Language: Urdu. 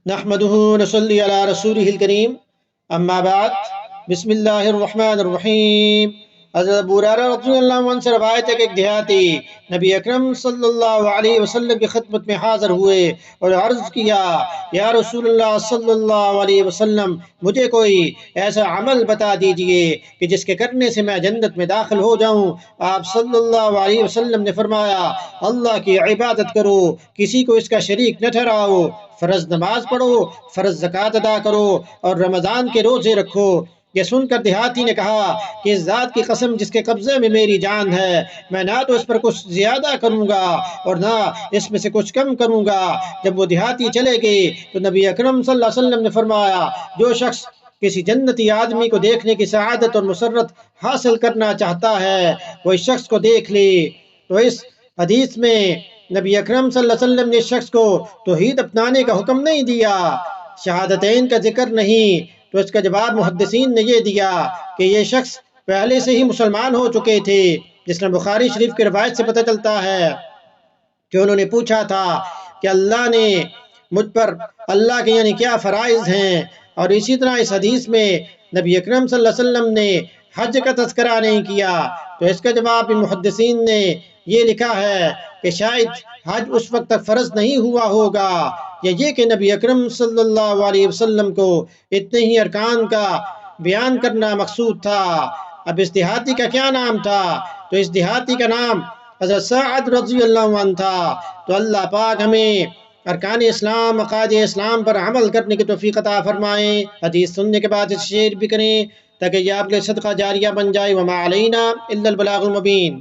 نحمده ونصلي على رسوله الكريم اما بعد بسم اللہ الرحمن الرحیم۔ حضرت ابو ہریرہ رضی اللہ عنہ سے روایت ہے کہ ایک دیہاتی نبی اکرم صلی اللہ علیہ وسلم کی خدمت میں حاضر ہوئے اور عرض کیا، یا رسول اللہ صلی اللہ علیہ وسلم، مجھے کوئی ایسا عمل بتا دیجئے کہ جس کے کرنے سے میں جنت میں داخل ہو جاؤں۔ آپ صلی اللہ علیہ وسلم نے فرمایا، اللہ کی عبادت کرو، کسی کو اس کا شریک نہ ٹھہراؤ، فرض نماز پڑھو، فرض زکوٰۃ ادا کرو اور رمضان کے روزے رکھو۔ یہ سن کر دیہاتی نے کہا کہ اس ذات کی قسم جس کے قبضے میں میری جان ہے، میں نہ تو اس پر کچھ زیادہ کروں گا اور نہ اس میں سے کچھ کم کروں گا۔ جب وہ دیہاتی چلے گئے تو نبی اکرم صلی اللہ علیہ وسلم نے فرمایا، جو شخص کسی جنتی آدمی کو دیکھنے کی سعادت اور مسرت حاصل کرنا چاہتا ہے وہ اس شخص کو دیکھ لے۔ تو اس حدیث میں نبی اکرم صلی اللہ علیہ وسلم نے اس شخص کو توحید اپنانے کا حکم نہیں دیا، شہادتین کا ذکر نہیں، تو اس کا جواب محدثین نے یہ دیا کہ یہ شخص پہلے سے ہی مسلمان ہو چکے تھے، جس میں بخاری شریف کی روایت سے پتہ چلتا ہے کہ انہوں نے پوچھا تھا کہ اللہ نے مجھ پر اللہ کے یعنی کیا فرائض ہیں، اور اسی طرح اس حدیث میں نبی اکرم صلی اللہ علیہ وسلم نے حج کا تذکرہ نہیں کیا، تو اس کا جواب محدثین نے یہ لکھا ہے کہ شاید حج اس وقت تک فرض نہیں ہوا ہوگا، یا یہ کہ نبی اکرم صلی اللہ علیہ وسلم کو اتنے ہی ارکان کا بیان کرنا مقصود تھا۔ اب اس دیہاتی کا کیا نام تھا؟ تو اس دیہاتی کا نام حضرت سعد رضی اللہ عنہ تھا۔ تو اللہ پاک ہمیں ارکان اسلام، عقائد اسلام پر عمل کرنے کی توفیق عطا فرمائے، حدیث سننے کے بعد اس شیئر بھی کریں تاکہ یہ آپ کے صدقہ جاریہ بن جائے۔ وما علینا الا البلاغ المبین۔